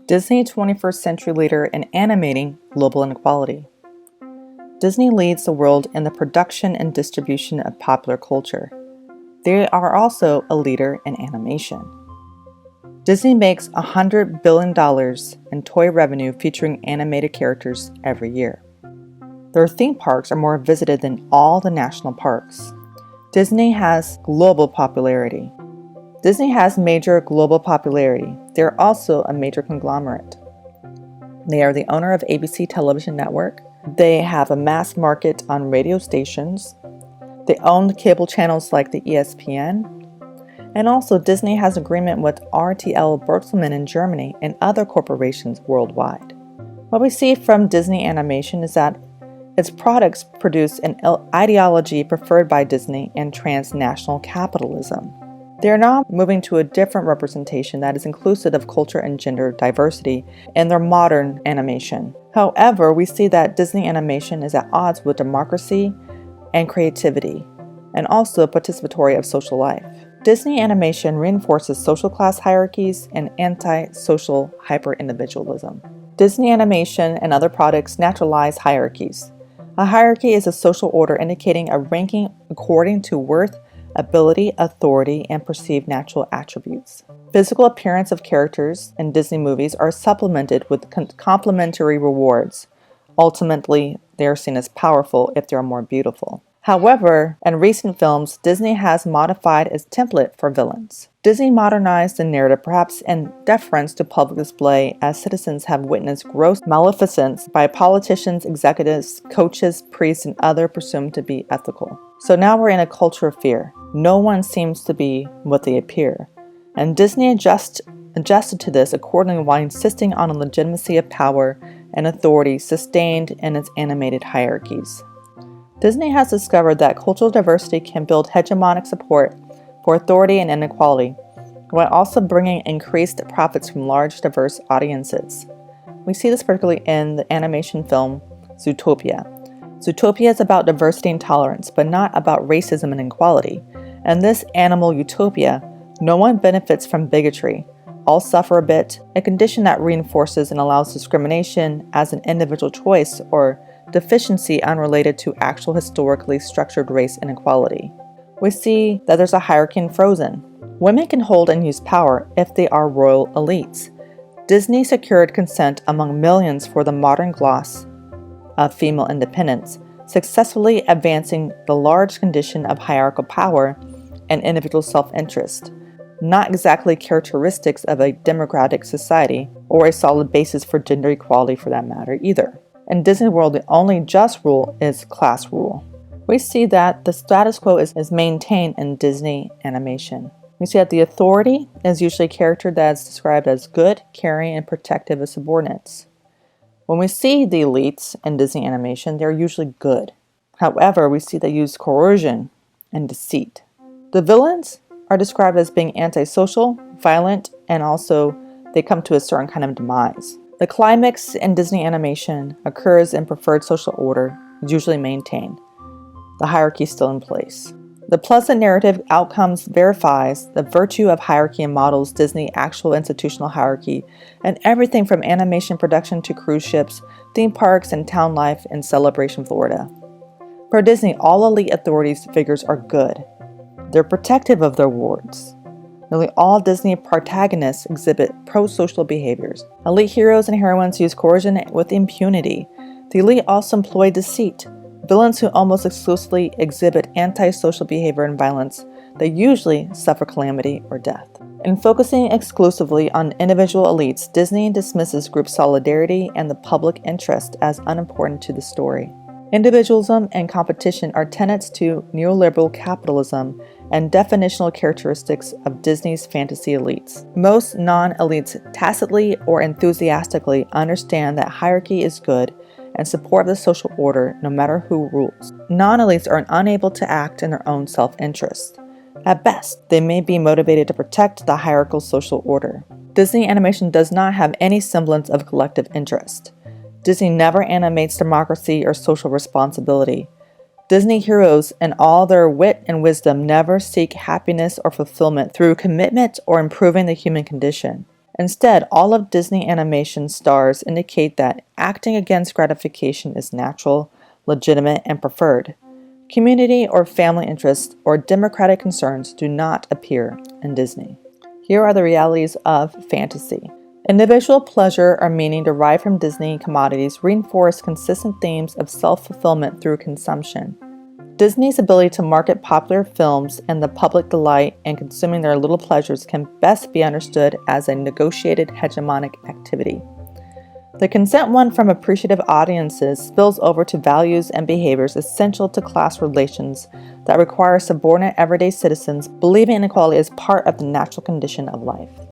Disney 21st century leader in animating global inequality. Disney leads the world in the production and distribution of popular culture. They are also a leader in animation. Disney makes $100 billion in toy revenue featuring animated characters every year. Their theme parks are more visited than all the national parks. Disney has global popularity. Disney has major global popularity. They are also a major conglomerate. They are the owner of ABC Television Network. They have a mass market on radio stations. They own cable channels like the ESPN. And also Disney has agreement with RTL Bertelsmann in Germany and other corporations worldwide. What we see from Disney Animation is that its products produce an ideology preferred by Disney and transnational capitalism. They are now moving to a different representation that is inclusive of culture and gender diversity in their modern animation. However, we see that Disney animation is at odds with democracy and creativity, and also participatory of social life. Disney animation reinforces social class hierarchies and anti-social hyper-individualism. Disney animation and other products naturalize hierarchies. A hierarchy is a social order indicating a ranking according to worth, ability, authority, and perceived natural attributes. Physical appearance of characters in Disney movies are supplemented with complementary rewards. Ultimately, they are seen as powerful if they are more beautiful. However, in recent films, Disney has modified its template for villains. Disney modernized the narrative, perhaps in deference to public display, as citizens have witnessed gross maleficence by politicians, executives, coaches, priests, and others presumed to be ethical. So now we're in a culture of fear. No one seems to be what they appear. And Disney adjusted to this accordingly while insisting on the legitimacy of power and authority sustained in its animated hierarchies. Disney has discovered that cultural diversity can build hegemonic support for authority and inequality, while also bringing increased profits from large, diverse audiences. We see this particularly in the animation film Zootopia. Zootopia is about diversity and tolerance, but not about racism and inequality. In this animal utopia, no one benefits from bigotry. All suffer a bit, a condition that reinforces and allows discrimination as an individual choice or deficiency unrelated to actual historically structured race inequality. We see that there's a hierarchy in Frozen. Women can hold and use power if they are royal elites. Disney secured consent among millions for the modern gloss of female independence, successfully advancing the large condition of hierarchical power and individual self-interest, not exactly characteristics of a democratic society or a solid basis for gender equality for that matter either. In Disney World, the only just rule is class rule. We see that the status quo is maintained in Disney animation. We see that the authority is usually a character that is described as good, caring, and protective of subordinates. When we see the elites in Disney animation, they're usually good. However, we see they use coercion and deceit. The villains are described as being antisocial, violent, and also they come to a certain kind of demise. The climax in Disney animation occurs in preferred social order, usually maintained. The hierarchy is still in place. The pleasant narrative outcomes verifies the virtue of hierarchy and models Disney's actual institutional hierarchy and everything from animation production to cruise ships, theme parks, and town life in Celebration, Florida. For Disney, all elite authorities figures are good. They're protective of their wards. Nearly all Disney protagonists exhibit pro-social behaviors. Elite heroes and heroines use coercion with impunity. The elite also employ deceit. Villains who almost exclusively exhibit antisocial behavior and violence, they usually suffer calamity or death. In focusing exclusively on individual elites, Disney dismisses group solidarity and the public interest as unimportant to the story. Individualism and competition are tenets to neoliberal capitalism and definitional characteristics of Disney's fantasy elites. Most non-elites tacitly or enthusiastically understand that hierarchy is good and support the social order no matter who rules. Non-elites are unable to act in their own self-interest. At best, they may be motivated to protect the hierarchical social order. Disney animation does not have any semblance of collective interest. Disney never animates democracy or social responsibility. Disney heroes, in all their wit and wisdom, never seek happiness or fulfillment through commitment or improving the human condition. Instead, all of Disney animation stars indicate that acting against gratification is natural, legitimate, and preferred. Community or family interests or democratic concerns do not appear in Disney. Here are the realities of fantasy. Individual pleasure or meaning derived from Disney commodities reinforce consistent themes of self-fulfillment through consumption. Disney's ability to market popular films and the public delight in consuming their little pleasures can best be understood as a negotiated hegemonic activity. The consent won from appreciative audiences spills over to values and behaviors essential to class relations that require subordinate everyday citizens believing inequality is part of the natural condition of life.